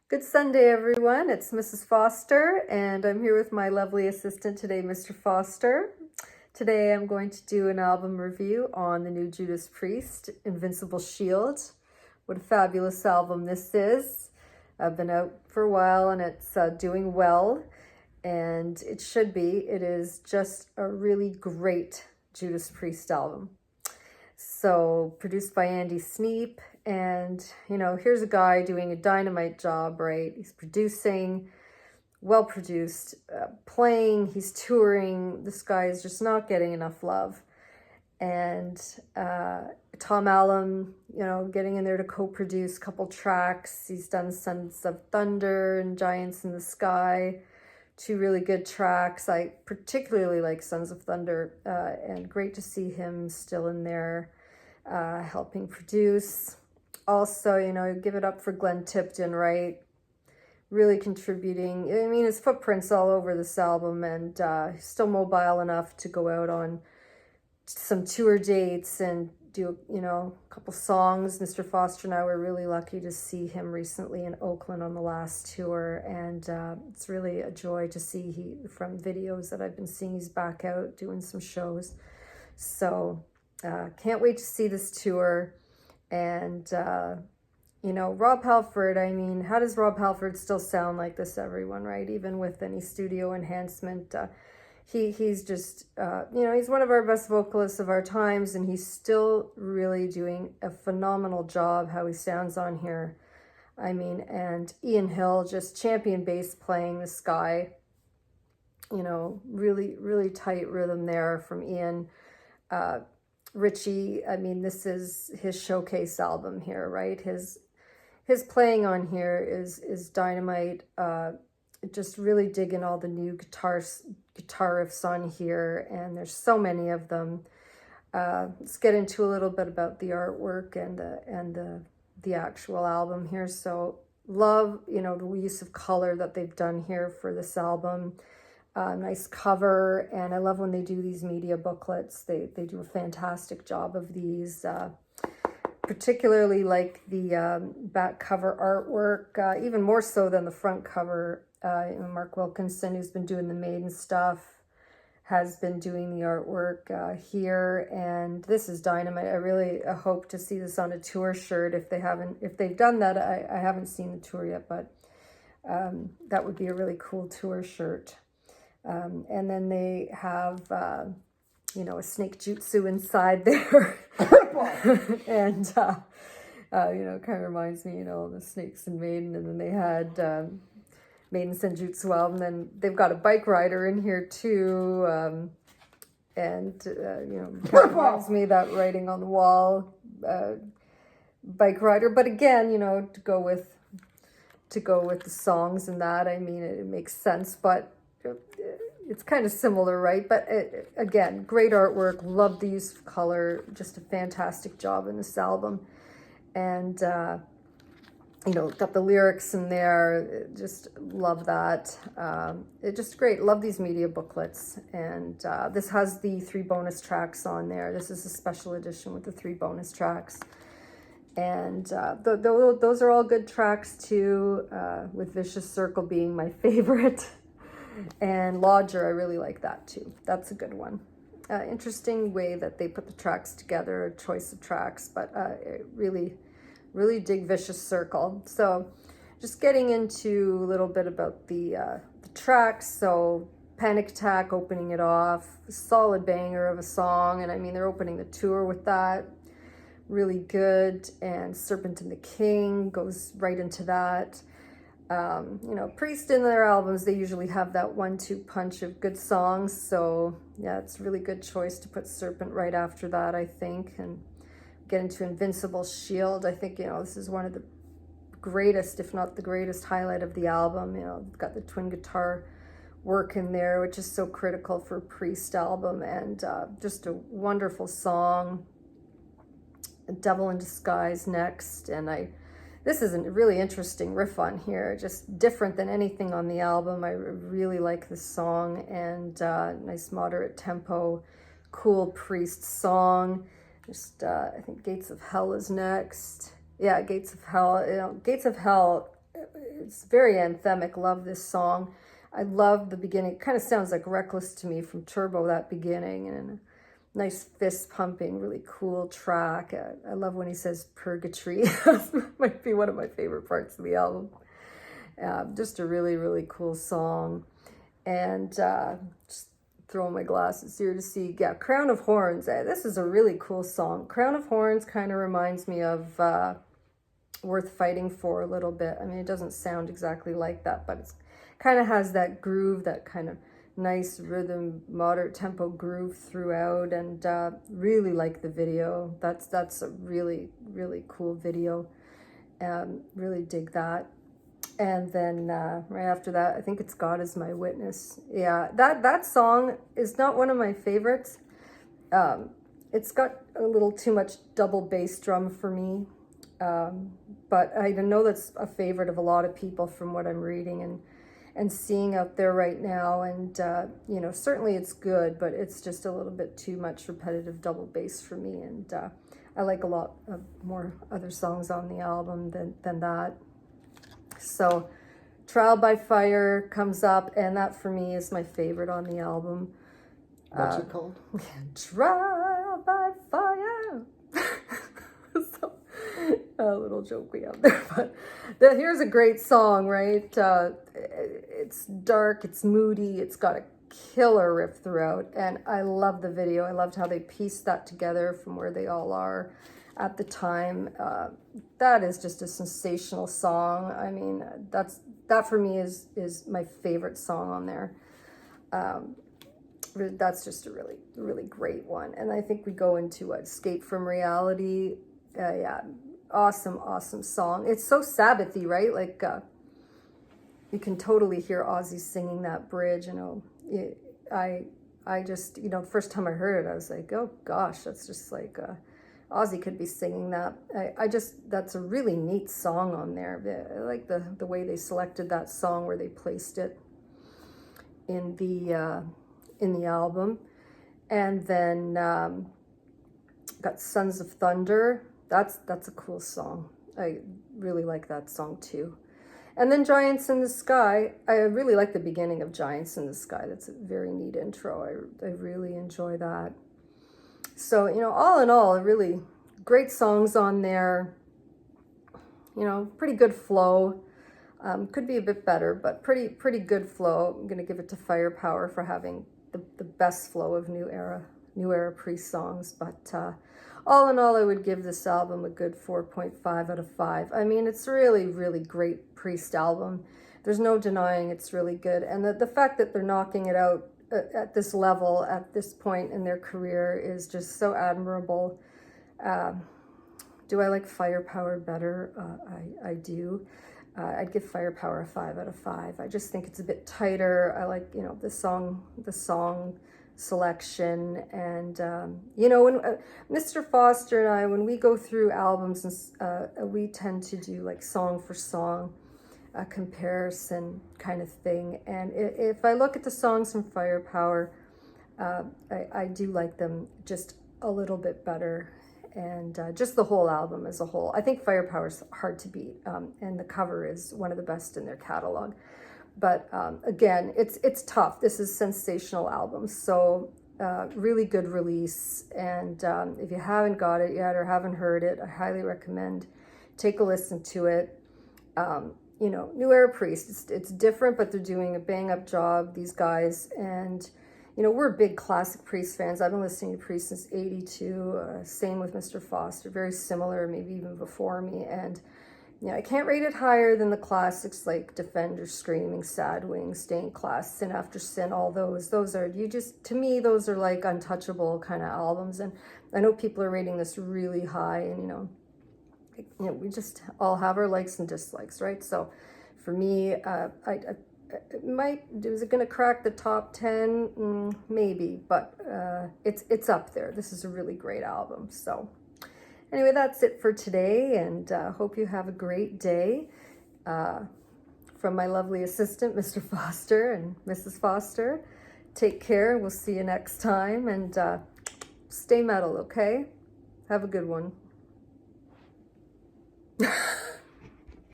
Good Sunday, everyone. It's Mrs. Foster, and I'm here with my lovely assistant today, Mr. Foster. Today, I'm going to do an album review on the new Judas Priest, Invincible Shield. What a fabulous album this is. I've been out for a while, and it's doing well, and it should be. It is just a really great Judas Priest album. So, produced by Andy Sneap. And, here's a guy doing a dynamite job, right? He's producing, well produced, playing, he's touring. This guy is just not getting enough love. And Tom Allen, getting in there to co-produce a couple tracks. He's done Sons of Thunder and Giants in the Sky, two really good tracks. I particularly like Sons of Thunder, and great to see him still in there helping produce. Also, give it up for Glenn Tipton, right? Really contributing. I mean, his footprint's all over this album, and he's still mobile enough to go out on some tour dates and do, a couple songs. Mr. Foster and I were really lucky to see him recently in Oakland on the last tour, and it's really a joy to see from videos that I've been seeing, he's back out doing some shows. So can't wait to see this tour. And, Rob Halford, I mean, how does Rob Halford still sound like this, everyone, right? Even with any studio enhancement, he's just, he's one of our best vocalists of our times, and he's still really doing a phenomenal job how he sounds on here. I mean, and Ian Hill, just champion bass playing, this guy, really, really tight rhythm there from Ian. Richie, I mean, this is his showcase album here, right? His playing on here is dynamite. Just really digging all the new guitar riffs on here, and there's so many of them. Let's get into a little bit about the artwork and the actual album here. So love, the use of color that they've done here for this album. Nice cover, and I love when they do these media booklets. They do a fantastic job of these, particularly like the back cover artwork, even more so than the front cover. Mark Wilkinson, who's been doing the Maiden stuff, has been doing the artwork here, and this is dynamite. I really hope to see this on a tour shirt. If they've done that, I haven't seen the tour yet, but that would be a really cool tour shirt. And then they have, a Snakejutsu inside there. And, kind of reminds me, the Snakes and Maiden. And then they had Maiden Senjutsu album. And then they've got a bike rider in here too. Kind of reminds me of that writing on the wall, bike rider. But again, to go with the songs and that, I mean, it makes sense, but it's kind of similar, right? But again, great artwork. Love the use of color. Just a fantastic job in this album. And, got the lyrics in there. Just love that. It's just great. Love these media booklets. And this has the 3 bonus tracks on there. This is a special edition with the 3 bonus tracks. And those are all good tracks too, with Vicious Circle being my favorite. And Lodger, I really like that too. That's a good one. Interesting way that they put the tracks together, choice of tracks, but really, really dig Vicious Circle. So just getting into a little bit about the tracks. So Panic Attack, opening it off, solid banger of a song. And I mean, they're opening the tour with that. Really good. And Serpent and the King goes right into that. Priest in their albums, they usually have that 1-2 punch of good songs. So yeah, it's a really good choice to put Serpent right after that, I think. And get into Invincible Shield. I think, this is one of the greatest, if not the greatest highlight of the album. Got the twin guitar work in there, which is so critical for a Priest album, and just a wonderful song. Devil in Disguise next, and this is a really interesting riff on here, just different than anything on the album. I really like this song, and nice moderate tempo, cool Priest song. Just, I think Gates of Hell is next. Yeah, Gates of Hell. Gates of Hell it's very anthemic. Love this song. I love the beginning. It kind of sounds like Reckless to me from Turbo, that beginning, and a nice fist pumping, really cool track. I love when he says purgatory. That might be one of my favorite parts of the album. Just a really, really cool song. And just throwing my glasses here to see. Yeah, Crown of Horns. This is a really cool song. Crown of Horns kind of reminds me of Worth Fighting For a little bit. I mean, it doesn't sound exactly like that, but it's kind of has that groove, that kind of nice rhythm, moderate tempo groove throughout, and really like the video. That's a really, really cool video. Really dig that. And then right after that, I think it's God Is My Witness. Yeah, that song is not one of my favorites. It's got a little too much double bass drum for me. But I know that's a favorite of a lot of people from what I'm reading and seeing out there right now. And, you know, certainly it's good, but it's just a little bit too much repetitive double bass for me. And I like a lot of more other songs on the album than that. So Trial by Fire comes up, and that for me is my favorite on the album. What's it called? Trial by Fire. So, a little joke we have there, but here's a great song, right? It's dark, it's moody, it's got a killer riff throughout, and I love the video. I loved how they pieced that together from where they all are at the time. That is just a sensational song. I mean, that for me is my favorite song on there. That's just a really, really great one. And I think we go into Escape from Reality. Yeah, awesome song. It's so Sabbathy, right? Like you can totally hear Ozzy singing that bridge. You know, I just, you know, the first time I heard it, I was like, oh gosh, that's just like Ozzy could be singing that. That's a really neat song on there. I like the way they selected that song, where they placed it in the album. And then got Sons of Thunder. That's a cool song. I really like that song too. And then Giants in the Sky. I really like the beginning of Giants in the Sky. That's a very neat intro. I really enjoy that. So, you know, all in all, really great songs on there. You know, pretty good flow. Could be a bit better, but pretty good flow. I'm going to give it to Firepower for having the best flow of new era Priest songs. But all in all, I would give this album a good 4.5 out of 5. I mean, it's really, really great Priest album. There's no denying it's really good. And the fact that they're knocking it out at this level, at this point in their career, is just so admirable. Do I like Firepower better? I do. I'd give Firepower a 5 out of 5. I just think it's a bit tighter. I like, you know, the song selection. And, you know, when Mr. Foster and I, when we go through albums, we tend to do like song for song comparison kind of thing. And if I look at the songs from Firepower, I do like them just a little bit better. And just the whole album as a whole. I think Firepower's hard to beat, and the cover is one of the best in their catalog. But again, it's tough. This is a sensational album, so really good release. And if you haven't got it yet or haven't heard it, I highly recommend take a listen to it. You know, New Era Priest, it's different, but they're doing a bang-up job, these guys. And you know, we're big classic Priest fans. I've been listening to Priest since '82. Same with Mr. Foster, very similar, maybe even before me. And yeah, I can't rate it higher than the classics like Defender, Screaming, Sad Wings, Stained Class, Sin After Sin. All those are, to me, those are like untouchable kind of albums. And I know people are rating this really high, and you know, we just all have our likes and dislikes, right? So for me, is it going to crack the top 10? Maybe, but it's up there. This is a really great album. So anyway, that's it for today, and hope you have a great day. From my lovely assistant, Mr. Foster and Mrs. Foster, take care. We'll see you next time, and stay metal, okay? Have a good one.